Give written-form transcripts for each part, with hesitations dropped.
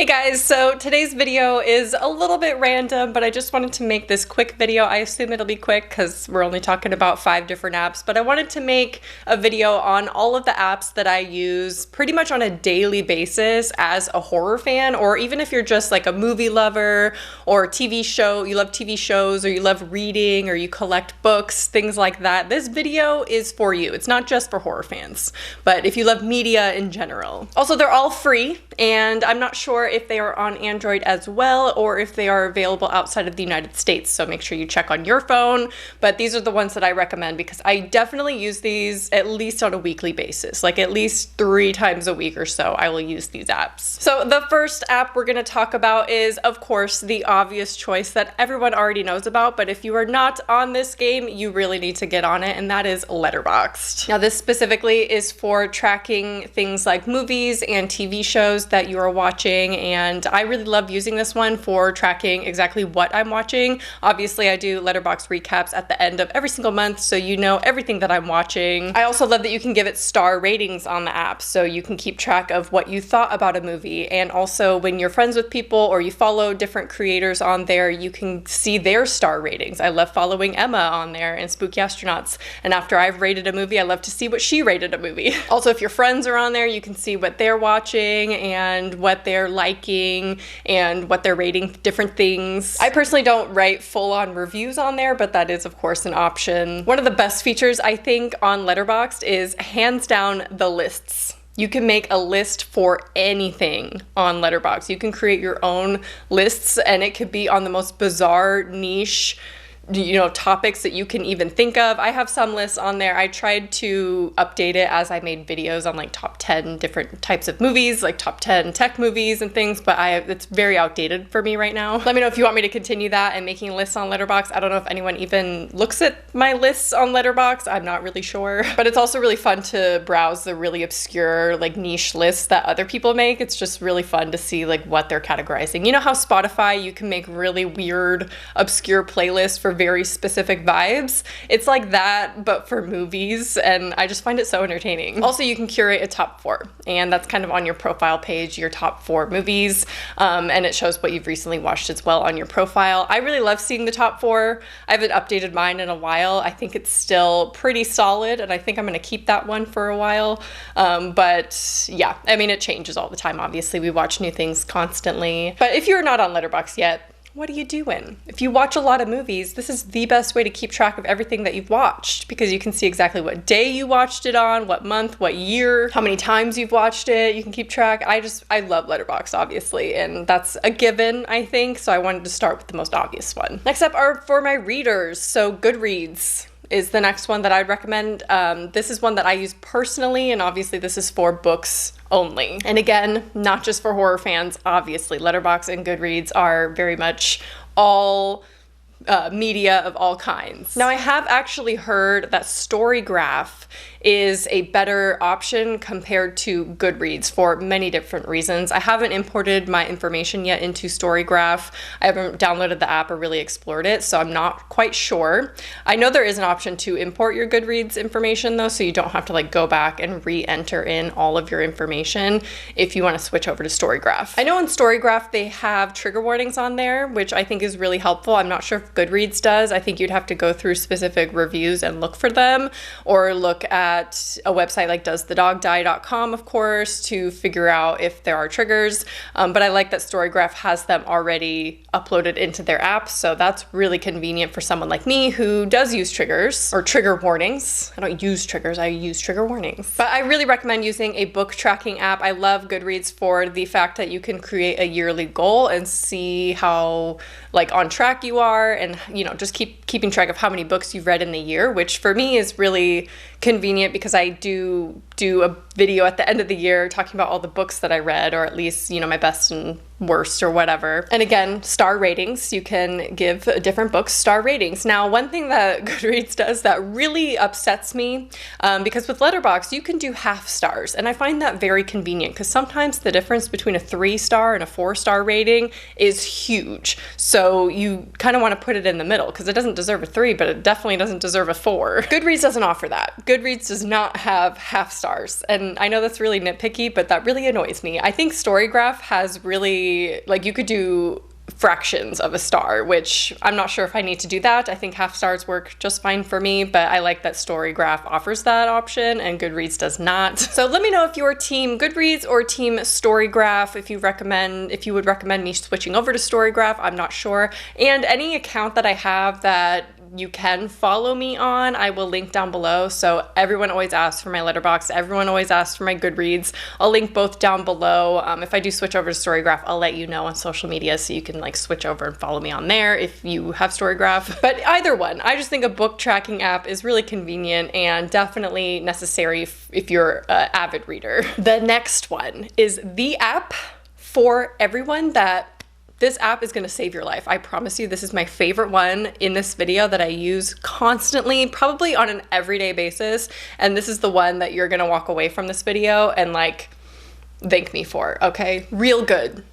Hey guys, so today's video is a little bit random, but I just wanted to make this quick video. I assume it'll be quick because we're only talking about 5 different apps, but I wanted to make a video on all of the apps that I use pretty much on a daily basis as a horror fan, or even if you're just like a movie lover or a TV show, you love TV shows, or you love reading, or you collect books, things like that. This video is for you. It's not just for horror fans, but if you love media in general. Also, they're all free, and I'm not sure if they are on Android as well, or if they are available outside of the United States, so make sure you check on your phone. But these are the ones that I recommend because I definitely use these at least on a weekly basis, like at least 3 times a week or so I will use these apps. So the first app we're going to talk about is, of course, the obvious choice that everyone already knows about, but if you are not on this game, you really need to get on it, and that is Letterboxd. Now, this specifically is for tracking things like movies and TV shows that you are watching, and I really love using this one for tracking exactly what I'm watching. Obviously, I do Letterboxd recaps at the end of every single month, so you know everything that I'm watching. I also love that you can give it star ratings on the app, so you can keep track of what you thought about a movie, and also when you're friends with people or you follow different creators on there, you can see their star ratings. I love following Emma on there and Spooky Astronauts, and after I've rated a movie, I love to see what she rated a movie. Also, if your friends are on there, you can see what they're watching and what they're liking and what they're rating different things. I personally don't write full-on reviews on there, but that is of course an option. One of the best features I think on Letterboxd is hands down the lists. You can make a list for anything on Letterboxd. You can create your own lists, and it could be on the most bizarre niche, you know, topics that you can even think of. I have some lists on there. I tried to update it as I made videos on like top 10 different types of movies, like top 10 tech movies and things, but it's very outdated for me right now. Let me know if you want me to continue that and making lists on Letterboxd. I don't know if anyone even looks at my lists on Letterboxd. I'm not really sure, but it's also really fun to browse the really obscure, like niche lists that other people make. It's just really fun to see like what they're categorizing. You know how Spotify, you can make really weird, obscure playlists for very specific vibes? It's like that, but for movies, and I just find it so entertaining. Also, you can curate a top 4, and that's kind of on your profile page, your top 4 movies, and it shows what you've recently watched as well on your profile. I really love seeing the top 4. I haven't updated mine in a while. I think it's still pretty solid, and I think I'm going to keep that one for a while. But yeah, I mean, it changes all the time. Obviously, we watch new things constantly. But if you're not on Letterboxd yet, what are you doing? If you watch a lot of movies, this is the best way to keep track of everything that you've watched, because you can see exactly what day you watched it on, what month, what year, how many times you've watched it. You can keep track. I love Letterboxd, obviously, and that's a given, I think, so I wanted to start with the most obvious one. Next up are for my readers, so Goodreads is the next one that I'd recommend. This is one that I use personally, and obviously this is for books only. And again, not just for horror fans, obviously. Letterboxd and Goodreads are very much all media of all kinds. Now, I have actually heard that Storygraph is a better option compared to Goodreads for many different reasons. I haven't imported my information yet into Storygraph. I haven't downloaded the app or really explored it, so I'm not quite sure. I know there is an option to import your Goodreads information though, so you don't have to like go back and re-enter in all of your information if you want to switch over to Storygraph. I know in Storygraph they have trigger warnings on there, which I think is really helpful. I'm not sure if Goodreads does. I think you'd have to go through specific reviews and look for them, or look at a website like doesthedogdie.com, of course, to figure out if there are triggers. But I like that Storygraph has them already uploaded into their app, so that's really convenient for someone like me who does use triggers or trigger warnings. I don't use triggers, I use trigger warnings. But I really recommend using a book tracking app. I love Goodreads for the fact that you can create a yearly goal and see how like on track you are, and you know, just keeping track of how many books you've read in the year, which for me is really convenient because I do a video at the end of the year talking about all the books that I read, or at least, you know, my best and worst or whatever. And again, star ratings. You can give different books star ratings. Now, one thing that Goodreads does that really upsets me, because with Letterboxd, you can do half stars, and I find that very convenient because sometimes the difference between a 3-star and a 4-star rating is huge. So you kind of want to put it in the middle because it doesn't deserve a 3, but it definitely doesn't deserve a 4. Goodreads doesn't offer that. Goodreads does not have half stars. And I know that's really nitpicky, but that really annoys me. I think Storygraph has really, like, you could do fractions of a star, which I'm not sure if I need to do that. I think half stars work just fine for me, but I like that Storygraph offers that option and Goodreads does not. So let me know if you're team Goodreads or team Storygraph, if you would recommend me switching over to Storygraph. I'm not sure. And any account that I have that you can follow me on, I will link down below. So everyone always asks for my letterbox. Everyone always asks for my Goodreads. I'll link both down below. If I do switch over to Storygraph, I'll let you know on social media so you can like switch over and follow me on there if you have Storygraph. But either one, I just think a book tracking app is really convenient and definitely necessary if you're an avid reader. The next one is the app for everyone that this app is gonna save your life. I promise you, this is my favorite one in this video that I use constantly, probably on an everyday basis. And this is the one that you're gonna walk away from this video and like, thank me for, okay? Realgood.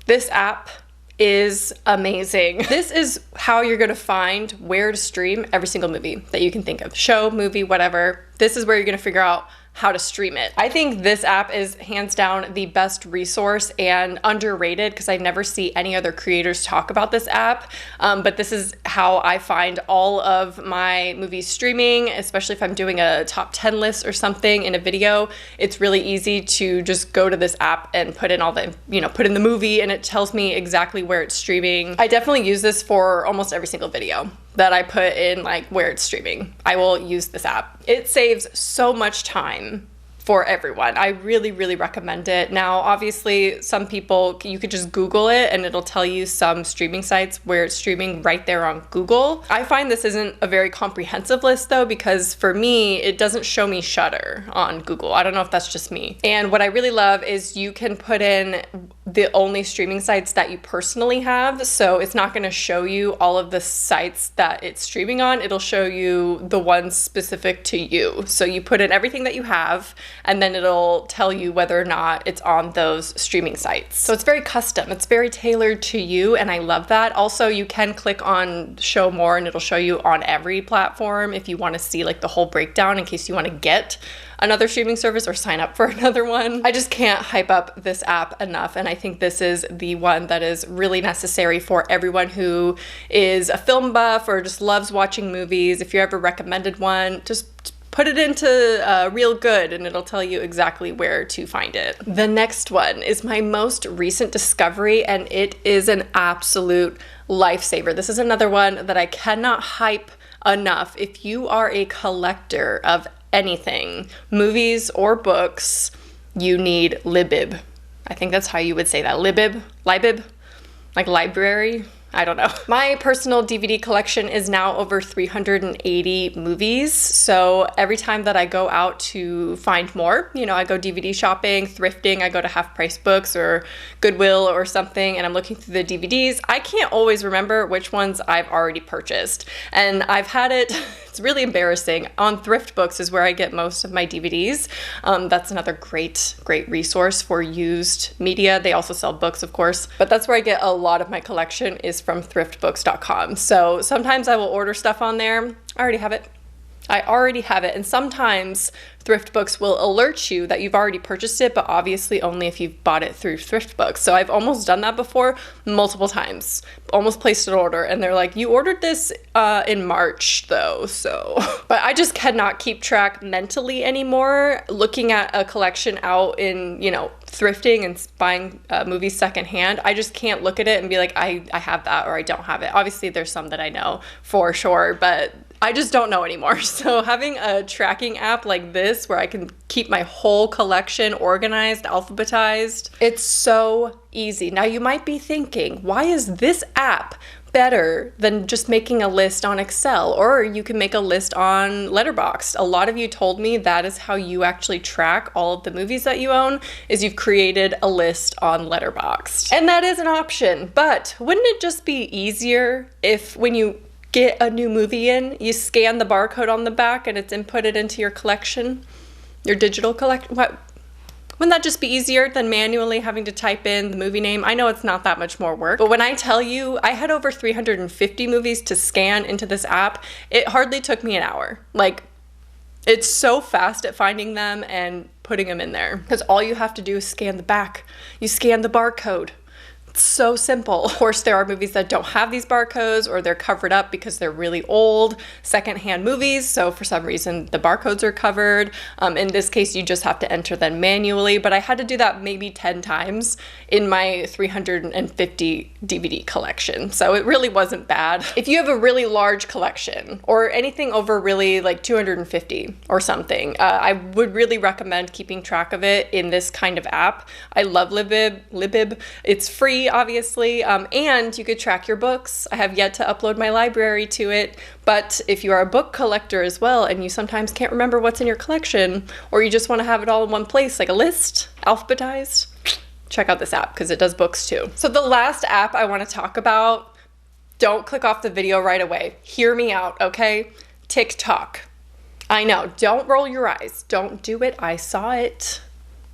This app is amazing. This is how you're gonna find where to stream every single movie that you can think of. Show, movie, whatever. This is where you're gonna figure out how to stream it. I think this app is hands down the best resource and underrated because I never see any other creators talk about this app. But this is how I find all of my movies streaming, especially if I'm doing a top 10 list or something in a video. It's really easy to just go to this app and put in all the, put in the movie and it tells me exactly where it's streaming. I definitely use this for almost every single video that I put in like where it's streaming. I will use this app. It saves so much time for everyone. I really, really recommend it. Now, obviously, some people, you could just Google it and it'll tell you some streaming sites where it's streaming right there on Google. I find this isn't a very comprehensive list though, because for me, it doesn't show me Shudder on Google. I don't know if that's just me. And what I really love is you can put in the only streaming sites that you personally have. So it's not gonna show you all of the sites that it's streaming on. It'll show you the ones specific to you. So you put in everything that you have, and then it'll tell you whether or not it's on those streaming sites. So it's very custom, it's very tailored to you, and I love that. Also, you can click on show more and it'll show you on every platform if you wanna see like the whole breakdown in case you wanna get another streaming service or sign up for another one. I just can't hype up this app enough, and I think this is the one that is really necessary for everyone who is a film buff or just loves watching movies. If you ever recommended one, just put it into Realgood and it'll tell you exactly where to find it. The next one is my most recent discovery and it is an absolute lifesaver. This is another one that I cannot hype enough. If you are a collector of anything, movies or books, you need liblib. I think that's how you would say that. Liblib? Like library? I don't know. My personal DVD collection is now over 380 movies. So every time that I go out to find more, I go DVD shopping, thrifting, I go to Half Price Books or Goodwill or something, and I'm looking through the DVDs. I can't always remember which ones I've already purchased. And I've had it, it's really embarrassing. On Thrift Books is where I get most of my DVDs. That's another great resource for used media. They also sell books, of course, but that's where I get a lot of my collection is from thriftbooks.com. So sometimes I will order stuff on there. I already have it. And sometimes Thrift Books will alert you that you've already purchased it, but obviously only if you've bought it through Thrift Books. So I've almost done that before, multiple times. Almost placed an order and they're like, you ordered this in March though, so. But I just cannot keep track mentally anymore. Looking at a collection out in, thrifting and buying movies secondhand, I just can't look at it and be like, I have that or I don't have it. Obviously there's some that I know for sure, but I just don't know anymore. So having a tracking app like this where I can keep my whole collection organized, alphabetized, it's so easy. Now you might be thinking, why is this app better than just making a list on Excel? Or you can make a list on Letterboxd. A lot of you told me that is how you actually track all of the movies that you own, is you've created a list on Letterboxd. And that is an option, but wouldn't it just be easier if when you get a new movie in, you scan the barcode on the back and it's inputted into your collection, your digital collection? Wouldn't that just be easier than manually having to type in the movie name? I know it's not that much more work, but when I tell you I had over 350 movies to scan into this app, it hardly took me an hour. Like, It's so fast at finding them and putting them in there because all you have to do is scan the back. You scan the barcode. It's so simple. Of course, there are movies that don't have these barcodes or they're covered up because they're really old secondhand movies. So for some reason, the barcodes are covered. In this case, you just have to enter them manually, but I had to do that maybe 10 times in my 350 DVD collection. So it really wasn't bad. If you have a really large collection or anything over really like 250 or something, I would really recommend keeping track of it in this kind of app. I love liblib. It's free, obviously, and you could track your books. I have yet to upload my library to it, but if you are a book collector as well and you sometimes can't remember what's in your collection, or you just want to have it all in one place, like a list, alphabetized, check out this app because it does books too. So the last app I want to talk about, don't click off the video right away. Hear me out, okay? TikTok. I know, don't roll your eyes. Don't do it. I saw it.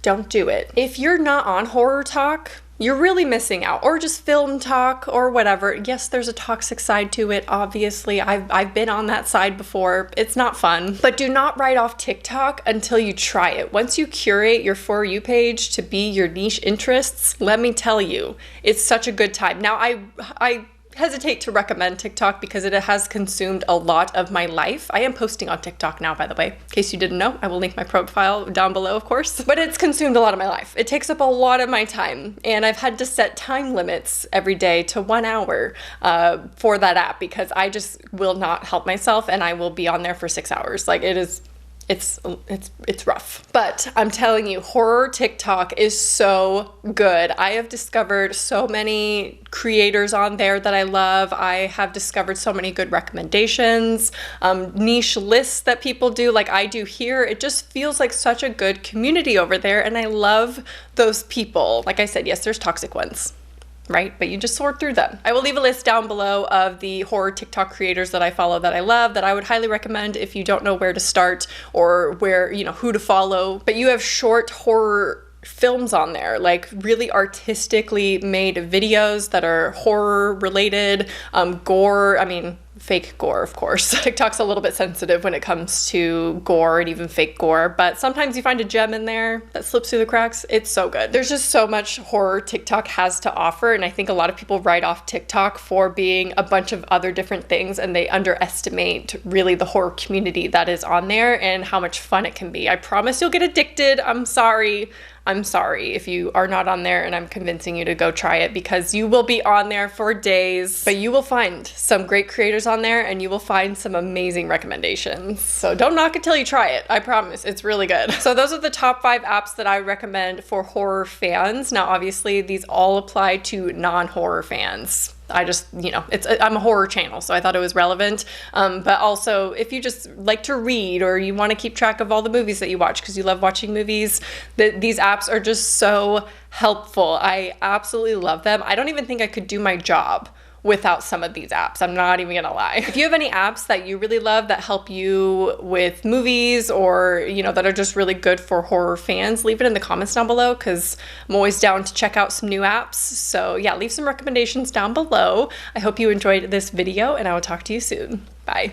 Don't do it. If you're not on Horror Talk, you're really missing out, or just film talk or whatever. Yes, there's a toxic side to it, obviously. I've been on that side before. It's not fun. But do not write off TikTok until you try it. Once you curate your For You page to be your niche interests, let me tell you, it's such a good time. Now, I hesitate to recommend TikTok because it has consumed a lot of my life. I am posting on TikTok now, by the way. In case you didn't know, I will link my profile down below, of course. But it's consumed a lot of my life. It takes up a lot of my time, and I've had to set time limits every day to 1 hour for that app because I just will not help myself, and I will be on there for 6 hours. Like, it's rough. But I'm telling you, horror TikTok is so good. I have discovered so many creators on there that I love. I have discovered so many good recommendations, niche lists that people do like I do here. It just feels like such a good community over there, and I love those people. Like I said, yes, there's toxic ones, right? But you just sort through them. I will leave a list down below of the horror TikTok creators that I follow that I love, that I would highly recommend if you don't know where to start or where, you know, who to follow. But you have short horror films on there, like really artistically made videos that are horror related, gore, I mean, fake gore, of course. TikTok's a little bit sensitive when it comes to gore and even fake gore, but sometimes you find a gem in there that slips through the cracks. It's so good. There's just so much horror TikTok has to offer, and I think a lot of people write off TikTok for being a bunch of other different things, and they underestimate really the horror community that is on there and how much fun it can be. I promise you'll get addicted. I'm sorry if you are not on there, and I'm convincing you to go try it because you will be on there for days, but you will find some great creators on there and you will find some amazing recommendations. So don't knock it till you try it. I promise, it's really good. So those are the top 5 apps that I recommend for horror fans. Now, obviously these all apply to non-horror fans. I just, you know, I'm a horror channel, so I thought it was relevant. But also, if you just like to read or you want to keep track of all the movies that you watch because you love watching movies, these apps are just so helpful. I absolutely love them. I don't even think I could do my job without some of these apps. I'm not even gonna lie. If you have any apps that you really love that help you with movies or, you know, that are just really good for horror fans, leave it in the comments down below because I'm always down to check out some new apps. So yeah, leave some recommendations down below. I hope you enjoyed this video and I will talk to you soon. Bye.